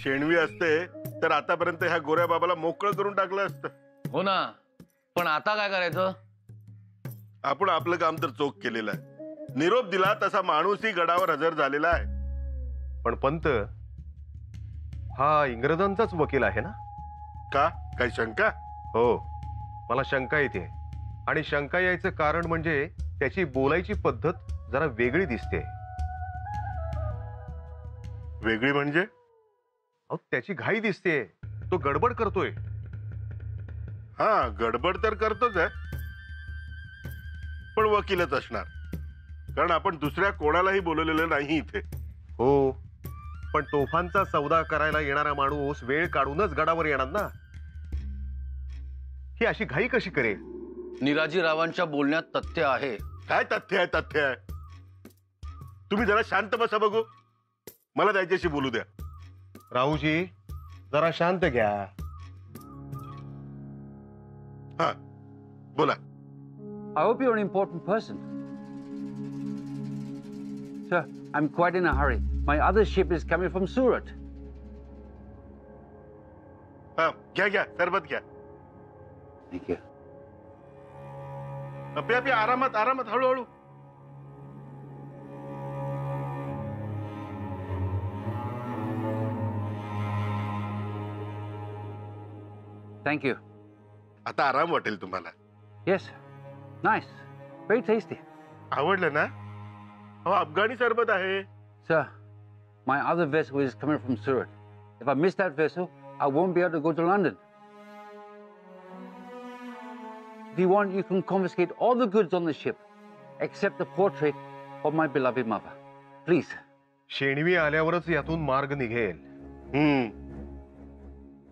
शेणवी असते तर आतापर्यंत ह्या गोऱ्या बाबाला मोकळं करून टाकलं असतं. हो ना, पण आता काय करायचं? आपण आपलं काम तर चोख केलेलं आहे. निरोप दिला तसा माणूसही गडावर हजर झालेला आहे. पण पंत हा इंग्रजांचाच वकील आहे ना? का? काही शंका? हो, मला शंका येते. आणि शंका यायचं कारण म्हणजे त्याची बोलायची पद्धत जरा वेगळी दिसते. वेगळी म्हणजे? अहो, त्याची घाई दिसते. तो गडबड करतोय. हा, गडबड तर करतोच आहे, पण वकीलच असणार. कारण आपण दुसऱ्या कोणालाही बोलवलेलं नाही इथे. हो, पण तोफांचा सौदा करायला येणारा माणूस वेळ काढूनच गडावर येणार ना. ही अशी घाई कशी करेल? निराजी रावांच्या बोलण्यात तथ्य आहे. काय तथ्य आहे? तथ्य आहे. तुम्ही जरा शांत बसा बघू. मला त्याच्याशी बोलू द्या. राहूजी, जरा शांत घ्या. हा, बोला. I hope you're an important person. Sir, I'm quite in a hurry. My other ship is coming from Surat. हा, घ्या घ्या, सरबत घ्या. Thank you. प्या प्या, आरामात आरामात, हळूहळू. Thank you. आता आराम वाटेल तुम्हाला. Yes, nice. Very tasty. आवडलं ना? हो, अफगाणी सरबत आहे. Sir, my other vessel is coming from Surat. If I miss that vessel, I won't be able to go to London. If you want, you can confiscate all the goods on the ship, except the portrait of my beloved mother. Please. Shenvi आल्यावरच यातून मार्ग निघेल.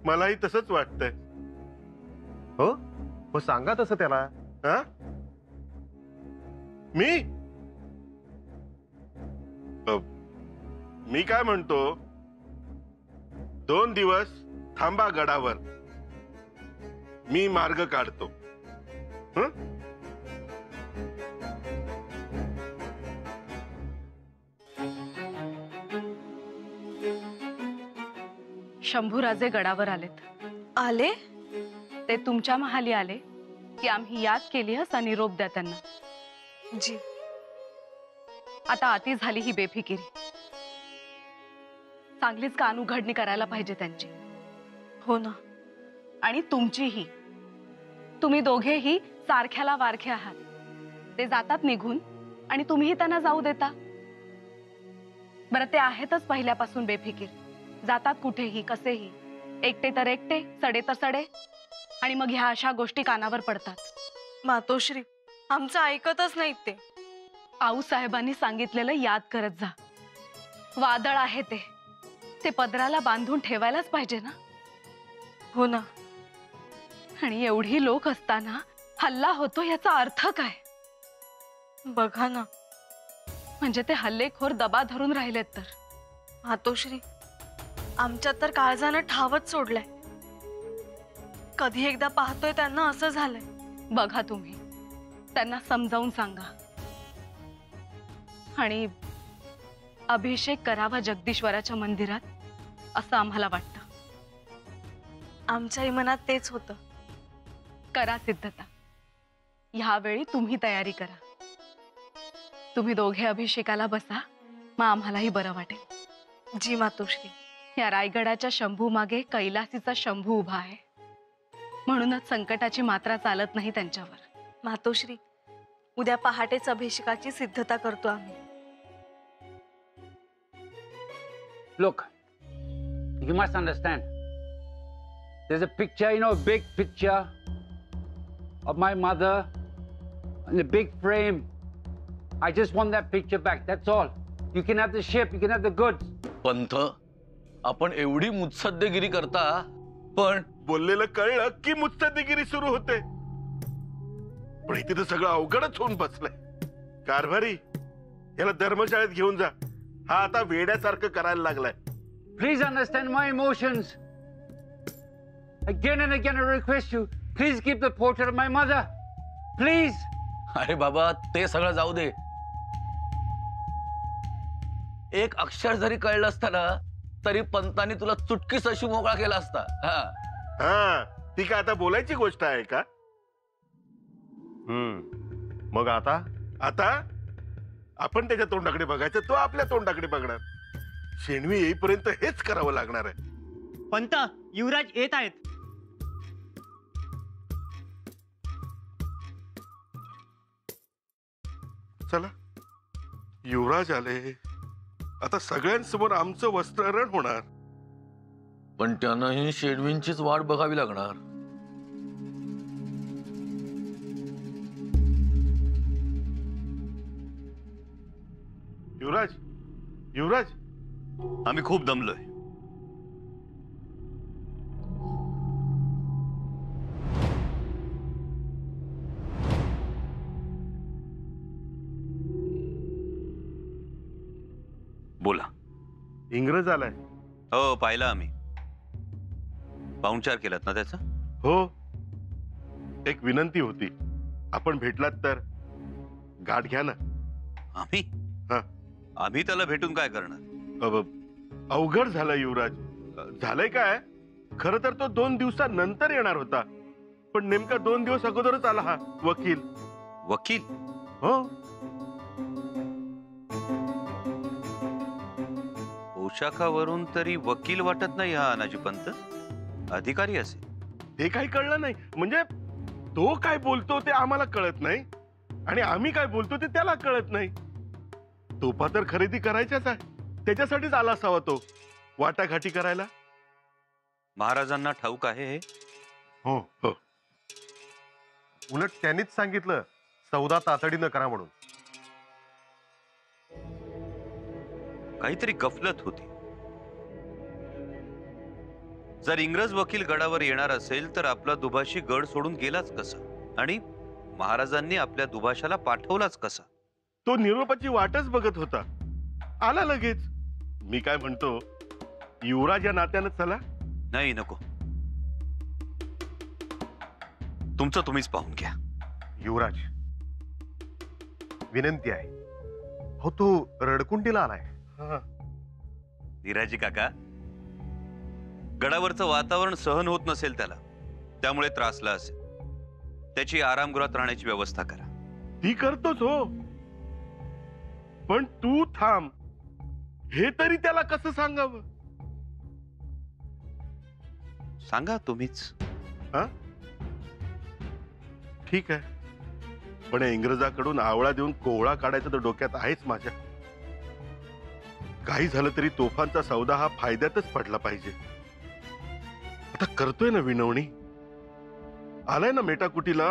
मलाही तसंच वाटतंय. हो, मग सांगा तसं त्याला. हा? मी काय म्हणतो, 2 दिवस थांबा गडावर. मी मार्ग काढतो. शंभूराजे गडावर आलेत. आले? ते तुमच्या महाली आले की आम्ही याद केली असा निरोप द्या त्यांना. जी. आता आती झाली ही बेफिकिरी. चांगलीच कान उघडणी करायला पाहिजे त्यांची. हो ना. आणि तुमचीही. तुम्ही दोघेही सारख्याला वारखे आहात. ते जातात निघून आणि तुम्हीही त्यांना जाऊ देता. बरं, ते आहेतच पहिल्यापासून बेफिकीर. जातात कुठेही कसेही. एकटे तर एकटे, सडे तर सडे. आणि मग ह्या अशा गोष्टी कानावर पडतात. मातोश्री, आमचं ऐकतच नाहीत ते. आऊसाहेबांनी सांगितलेलं याद करत जा. वादळ आहे ते पदराला बांधून ठेवायलाच पाहिजे ना. हो ना. आणि एवढी लोक असताना हल्ला होतो याचा अर्थ काय? बघा ना. म्हणजे ते हल्लेखोर दबा धरून राहिलेत तर. मातोश्री, आमच्यात तर काळजानं ठावच सोडलाय. कधी एकदा पाहतोय त्यांना असं झालंय. बघा तुम्ही, त्यांना समजावून सांगा. आणि अभिषेक करावा जगदीश्वराच्या मंदिरात, असं आम्हाला वाटतं. आमच्याही मनात तेच होतं. करा सिद्धता. ह्यावेळी तुम्ही तयारी करा. तुम्ही दोघे अभिषेकाला बसा, मग आम्हालाही बरं वाटेल. जी मातोश्री. या रायगडाच्या शंभू मागे कैलासीचा शंभू उभा आहे. म्हणूनच संकटाची मात्रा चालत नाही त्यांच्यावर. मातोश्री, उद्या पहाटेच अभिषेकाची सिद्धता करतो आम्ही. Look, you must understand. There's a picture, you know, a big picture of my mother in a big frame. I just want that picture back, that's all. You can have the ship, you can have the goods. पंथ, आपण एवढी मुत्सद्देगिरी करता, पण बोललेलं कळलं की मुत्सद्देगिरी सुरू होते. पण इथे तर सगळं अवघडच होऊन बसलंय. कारभारी, याला धर्मशाळेत घेऊन जा. हा आता वेड्यासारखं करायला लागलाय. Please understand my emotions. Again and again I request you, please keep the portrait of my mother. Please. अरे बाबा, ते सगळं जाऊ दे. एक अक्षर जरी कळलं असतं ना, तरी पंतांनी तुला चुटकीस अशी मोकळा केला असता. हा. हा, ती काय आता बोलायची गोष्ट आहे का? मग आता आता आपण त्याच्या तोंडाकडे बघायचं, तो आपल्या तोंडाकडे बघणार. शेणवी येईपर्यंत हेच करावं लागणार आहे. पंत, युवराज येत आहेत. चला, युवराज आले. आता सगळ्यांसमोर आमचं वस्त्रहरण होणार. पण त्यांनाही शेणवींचीच वाट बघावी लागणार. युवराज, युवराज, आम्ही खूप दमलोय. बोला. इंग्रज आलाय. हो, पाहिलं आम्ही. पाहुणचार केलात ना त्याचा? हो, एक विनंती होती. आपण भेटलात तर गाठ घ्या ना. आम्ही? हा. आम्ही त्याला भेटून काय करणार? अवघड झालं युवराज. झालंय काय, खरं तर तो 2 दिवसानंतर येणार होता, पण नेमका 2 दिवस अगोदरच आला हा वकील. वकील? हो, पोशाखावरून तरी वकील वाटत नाही हा अनाजी पंत. अधिकारी असेल. ते काही कळलं नाही. म्हणजे तो काय बोलतो ते आम्हाला कळत नाही आणि आम्ही काय बोलतो ते त्याला कळत नाही. तोफा तर खरेदी करायच्याच आहे, त्याच्यासाठीच आला असावा तो, वाटाघाटी करायला. महाराजांना ठाऊक आहे हे? हो हो. उलट त्यांनीच सांगितलं सौदा तातडीनं करा म्हणून. काहीतरी गफलत होती. जर इंग्रज वकील गडावर येणार असेल तर आपला दुभाषी गड सोडून गेलाच कसा, आणि महाराजांनी आपल्या दुभाषाला पाठवलाच कसा? तो निरोपाची वाटच बघत होता, आला लगेच. मी काय म्हणतो, युवराज या नात्यानं चला. नाही, नको. तुमचं तुम्हीच पाहून घ्या. युवराज, विनंती आहे. हो, तू रडकुंडीला आलाय. हा. धीराजी काका, गडावरचं वातावरण सहन होत नसेल त्याला, त्यामुळे त्रासला असेल. त्याची आरामगृहात राहण्याची व्यवस्था करा. ती करतोच हो, पण तू थांब हे तरी त्याला कसं सांगावं? सांगा तुम्हीच. हा, ठीक आहे, पण या इंग्रजाकडून आवळा देऊन कोवळा काढायचं तर डोक्यात आहेच माझ्या. काही झालं तरी तोफांचा सौदा हा फायद्यातच पडला पाहिजे. आता करतोय ना विनवणी, आलाय ना मेटाकुटीला,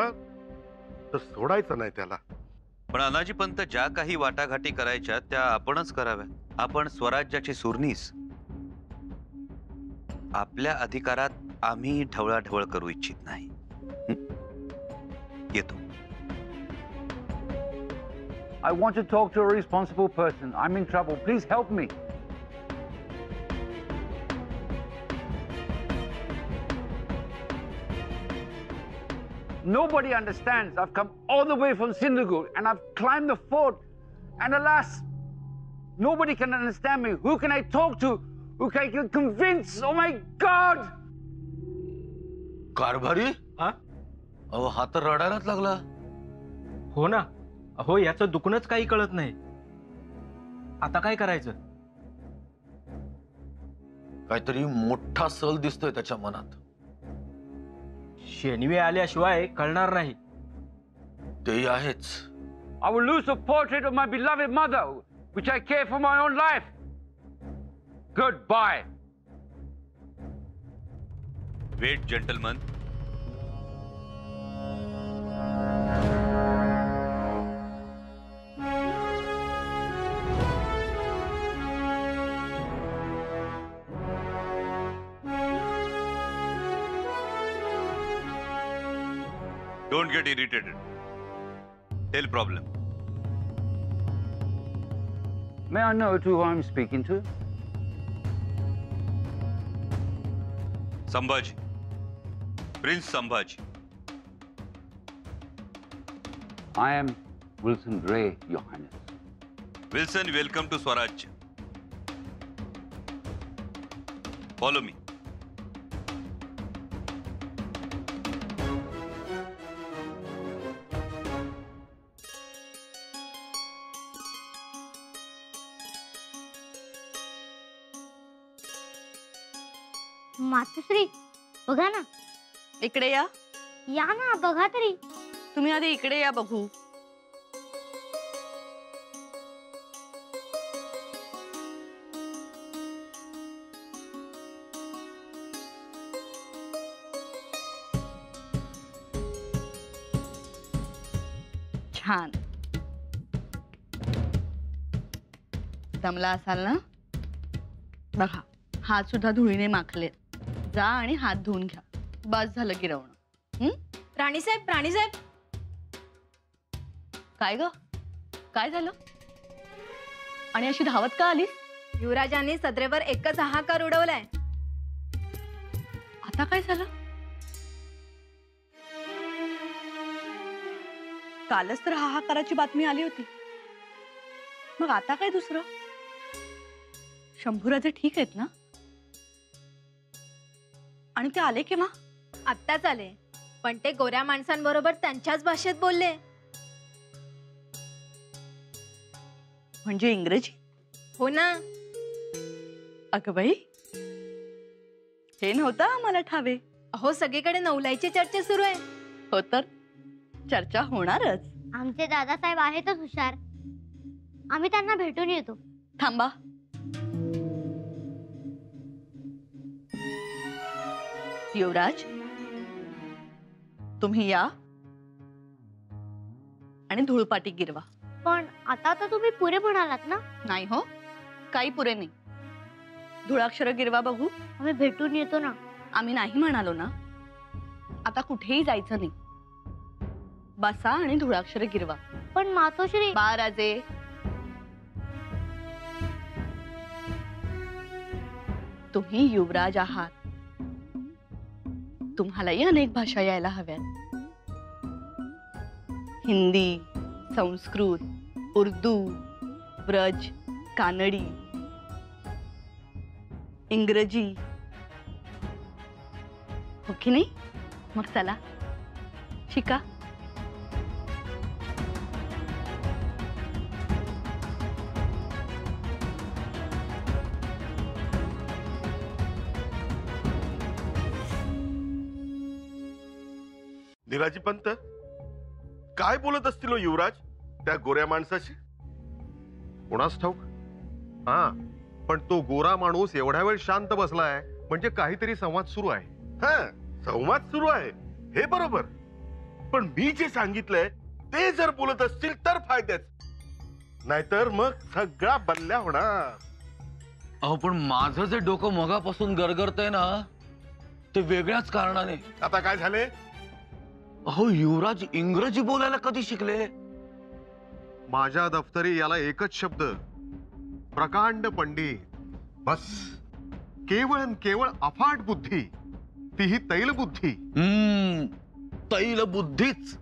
तर सोडायचं नाही त्याला. पण अनाजी पंत, ज्या काही वाटाघाटी करायच्या त्या आपणच कराव्या. आपण स्वराज्याची सुरनीस. आपल्या अधिकारात आम्ही ढवळाढवळ करू इच्छित नाही. येतो. I want to talk to a responsible person. I'm in trouble. Please help me. Nobody understands. I've come all the way from Sindhugul and I've climbed the fort. And alas, nobody can understand me. Who can I talk to? Who can I convince? Oh my God! कारभारी? हा? अहो, हा तर रडायलाच लागला. हो ना. अहो, याचं दुखणंच काही कळत नाही. आता काय करायचं? काहीतरी मोठा सल दिसतोय त्याच्या मनात. शेणवी आल्याशिवाय कळणार नाही. तेही आहेच. I will lose the portrait of my beloved mother, which I care for my own life. Goodbye. Wait gentleman. Don't get irritated. Tell problem. May I know to who I'm speaking to? Sambhaji. Prince Sambhaji. I am Wilson Gray, Your Highness. Wilson, welcome to Swarajya. Follow me. Matoshri बघा ना. इकडे या. या ना बघा तरी. तुम्ही आधी इकडे या बघू. छान. दमला असाल ना. बघा हात सुद्धा धुळीने माखले. जा आणि हात धुवून घ्या. बस झालं गिरवणं. राणीसाहेब राणीसाहेब. काय ग काय झालं आणि अशी धावत का आलीस? युवराजांनी सदरेवर एकच हाहाकार उडवलाय. आता काय झालं? कालच तर हाहाकाराची बातमी आली होती. मग आता काय दुसरं? शंभूराजे ठीक आहेत ना? आणि ते आले केव्हा? आत्ताच आले, पण ते गोऱ्या माणसांबरोबर त्यांच्याच भाषेत बोलले. म्हणजे इंग्रजी? हो ना. अगं बाई, हे नव्हतं आम्हाला ठावे. अहो सगळीकडे नवलाईची चर्चा सुरू आहे. हो तर चर्चा होणारच. आमचे दादासाहेब आहेतच हुशार. आम्ही त्यांना भेटून येतो. थांबा. युवराज, तुम्ही या आणि धूळपाटी गिरवा. पण आता तर तुम्ही पुरे म्हणालात ना. नाही हो, काही पुरे नाही. धुळाक्षर गिरवा बघू. आम्ही भेटून येतो ना. आम्ही नाही म्हणालो ना. आता कुठेही जायचं नाही. बसा आणि धुळाक्षर गिरवा. पण मातोश्री. बाराजे, तुम्ही युवराज आहात. तुम्हालाही अनेक भाषा यायला हव्यात. हिंदी, संस्कृत, उर्दू, ब्रज, कानडी, इंग्रजी. हो की नाही? मग चला शिका. निराजी पंत, काय बोलत असतील हो युवराज त्या गोऱ्या माणसाशी? कोणास ठाऊक. हा, पण तो गोरा माणूस एवढ्या वेळ शांत बसलाय म्हणजे काहीतरी संवाद सुरू आहे. हा, संवाद सुरू आहे हे बरोबर. पण मी जे सांगितलंय ते जर बोलत असतील तर फायद्याच, नाहीतर मग सगळा बदल्या होणार. अहो पण माझं जे डोकं मगापासून गरगरतंय ना, ते वेगळ्याच कारणाने. आता काय झाले? अहो युवराज इंग्रजी बोलायला कधी शिकले? माझ्या दफ्तरी याला एकच शब्द, प्रकांड पंडित. बस. केवळ न केवळ अफाट बुद्धी, तीही तैल बुद्धी. तैल बुद्धीच.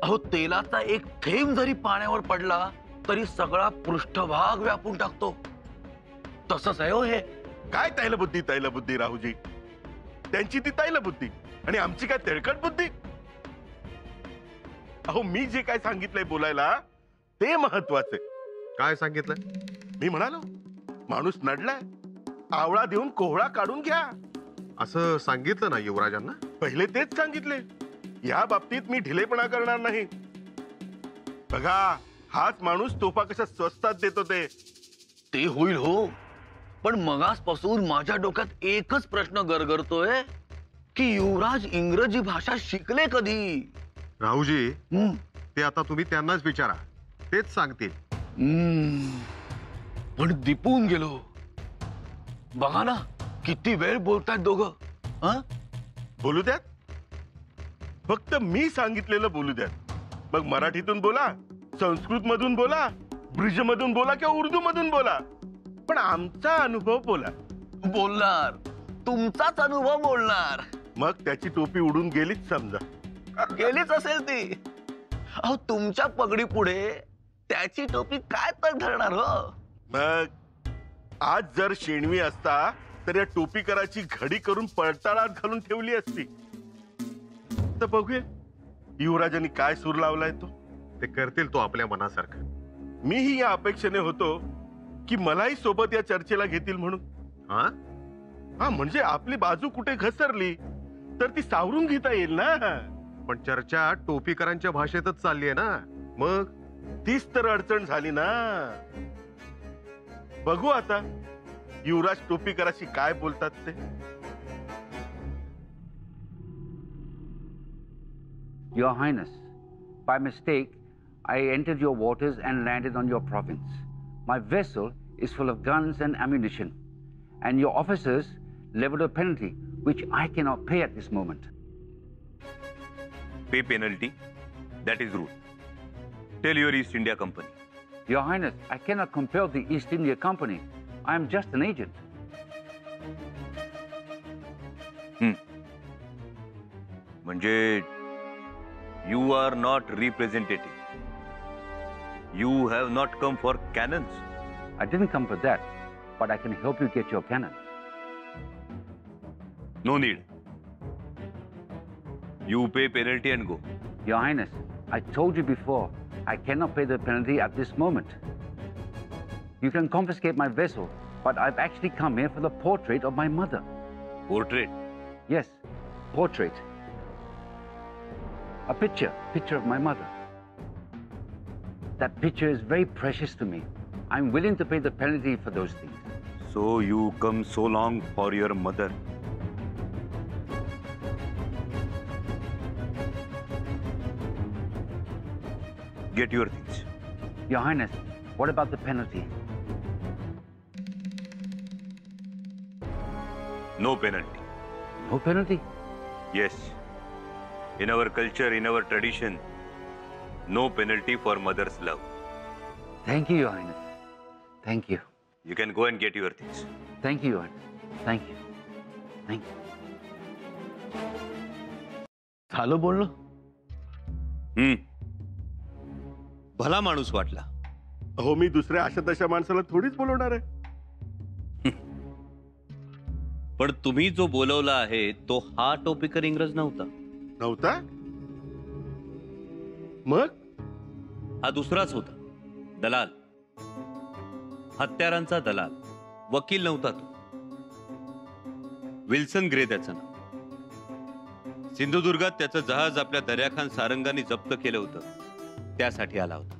अहो तेलाचा एक थेंब जरी पाण्यावर पडला तरी सगळा पृष्ठभाग व्यापून टाकतो. तसंच आहे हो हे. काय तैलबुद्धी राहुजी? त्यांची ती तैलबुद्धी आणि आमची काय तेलकट बुद्धी? अहो मी जे काय सांगितलंय बोलायला ते महत्वाचे. काय सांगितलं? मी म्हणालो माणूस नडलाय, आवळा देऊन कोहळा काढून घ्या असं सांगितलं ना युवराजांना? पहिले तेच सांगितले. या बाबतीत मी ढिलेपणा करणार नाही. बघा हाच माणूस तोफा कशा स्वस्तात देतो ते होईल हो. पण मगासपासून माझ्या डोक्यात एकच प्रश्न गरगरतोय की युवराज इंग्रजी भाषा शिकले कधी? राहुजी, ते आता तुम्ही त्यांनाच विचारा, तेच सांगतील. पण दिपून गेलो. बघा ना किती वेळ बोलतायत दोघं. बोलू द्यात. फक्त मी सांगितलेलं बोलू द्यात. मग मराठीतून बोला, संस्कृत मधून बोला, ब्रिज मधून बोला किंवा उर्दू मधून बोला, पण आमचा अनुभव बोला. बोलणार, तुमचाच अनुभव बोलणार. मग त्याची टोपी उडून गेलीच समजा. गेलीच असेल ती. अहो तुमच्या पगडी पुढे त्याची टोपी काय तर धरणार हो. मग आज जर शेणवी असता तर या टोपीकराची घडी करून पळताळात घालून ठेवली असती. तर बघूया युवराजांनी काय सूर लावलाय तो. ते करतील तो आपल्या मनासारखं. मीही या अपेक्षेने होतो की मलाही सोबत या चर्चेला घेतील म्हणून. हा हा म्हणजे आपली बाजू कुठे घसरली तर ती सावरून घेता येईल ना. पण चर्चा टोपीकरांच्या भाषेतच चालली आहे ना. मग तीच तर अडचण झाली ना. बघू आता युवराज टोपीकराशी काय बोलतात ते. Your Highness, by mistake, I entered your waters and landed on your province. My vessel is full of guns and ammunition, and your officers leveled a penalty which I cannot pay at this moment. Pay penalty? That is rude. Tell your East India Company. Your Highness, I cannot compel the East India Company. I am just an agent. म्हणजे you are not representative. You have not come for cannons. I didn't come for that, but I can help you get your cannon. No need. You pay penalty and go. Your Highness, I told you before, I cannot pay the penalty at this moment. You can confiscate my vessel, but I've actually come here for the portrait of my mother. Portrait? Yes, portrait. A picture of my mother. That picture is very precious to me. I'm willing to pay the penalty for those things. So you come so long for your mother. Get your things. Your Highness, what about the penalty? No penalty. No penalty? Yes. In our culture, in our tradition, no penalty for mother's love. Thank you, Your Highness. Thank you. You can go and get your things. Thank you, Your Highness. Thank you. Thank you. झालं बोलणं. भला माणूस वाटला. अहो मी दुसऱ्या अशा तशा माणसाला थोडीच बोलवणार आहे. पण तुम्ही जो बोलवला आहे तो हा टोपीकर इंग्रज नव्हता. नव्हता? मग हा दुसराच होता. दलाल, हत्यारांचा दलाल. वकील नव्हता तो. विल्सन ग्रे त्याचं नाव. सिंधुदुर्गात त्याचं जहाज आपल्या दर्याखान सारंगाने जप्त केलं होतं. त्यासाठी आला होता.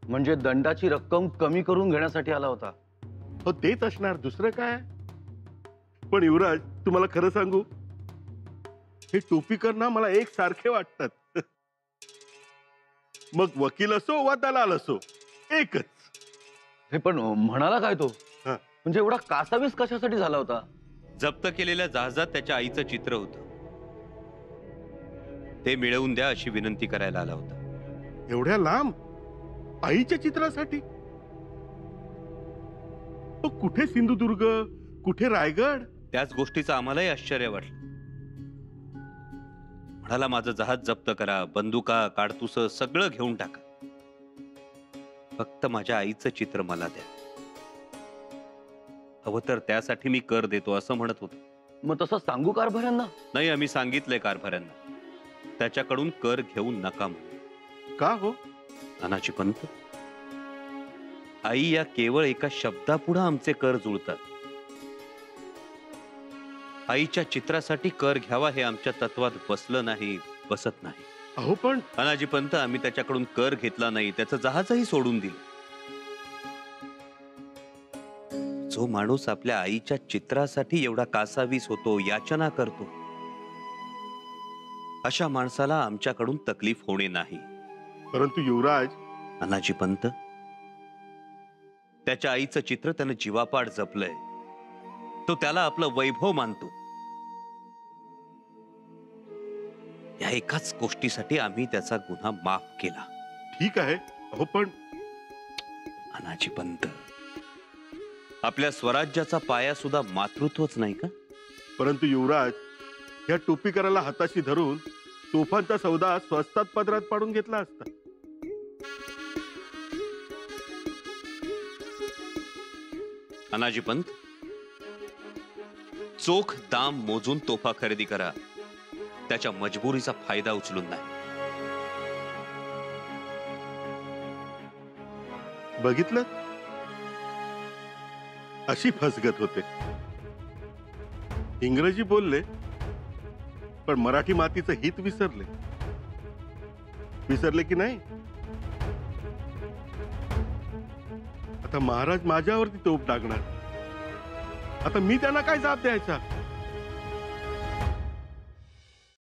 म्हणजे दंडाची रक्कम कमी करून घेण्यासाठी आला होता. हो तेच असणार, दुसरं काय. पण युवराज तुम्हाला खरं सांगू, हे टोपीकर ना मला एक सारखे वाटतात. मग वकील असो वा दलाल असो एकच. हे पण म्हणाला काय तो? हा. म्हणजे एवढा कासावीस कशासाठी झाला होता? जप्त केलेल्या जहाजात त्याच्या आईचं चित्र होतं. ते मिळवून द्या अशी विनंती करायला आला होता. एवढ्या लांब आईच्या चित्रासाठी? कुठे सिंधुदुर्ग, कुठे रायगड? त्याच गोष्टीचं आम्हालाही आश्चर्य वाटलं. म्हणाला माझं जहाज जप्त करा, बंदुका, काडतुस सगळं घेऊन टाका, फक्त माझ्या आईचं चित्र मला द्या. हवं तर त्यासाठी मी कर देतो असं म्हणत होतो. मग तसं सांगू कारभाऱ्यांना? नाही, आम्ही सांगितलंय कारभाऱ्यांना त्याच्याकडून कर घेऊ नका म्हणून. का हो? नानाजी पंत, आई या केवळ एका शब्दापुढे आमचे कर जुळतात. आईच्या चित्रासाठी कर घ्यावा हे आमच्या तत्वात बसलं नाही, बसत नाही. अहो पण नानाजी पंत, आम्ही त्याच्याकडून कर घेतला नाही, त्याचं जहाजही सोडून दिलं. जो माणूस आपल्या आईच्या चित्रासाठी एवढा कासावीस होतो, याचना करतो, अशा माणसाला आमच्याकडून तकलीफ होणे नाही. परंतु युवराज, नानाजी पंत, त्याच्या आईचं चित्र त्यानं जीवापाड जपलंय. तो त्याला आपलं वैभव मानतो. या एकाच गोष्टीसाठी आम्ही त्याचा गुन्हा माफ केला. ठीक आहे. अहो पण नानाजी पंत, आपल्या स्वराज्याचा पाया सुद्धा मातृत्वच नाही का? परंतु युवराज, या टोपीकराला हाताशी धरून तोफांचा सौदा स्वस्तात पदरात पाडून घेतला असता. नानाजी पंत, चोख दाम मोजून तोफा खरेदी करा, त्याच्या मजबुरीचा फायदा उचलून नाही. बघितलं, अशी फसगत होते. इंग्रजी बोलले पण मराठी मातीचं हित विसरले. विसरले की नाही? आता महाराज माझ्यावरती तोफ टाकणार. आता मी त्यांना काय जाब द्यायचा?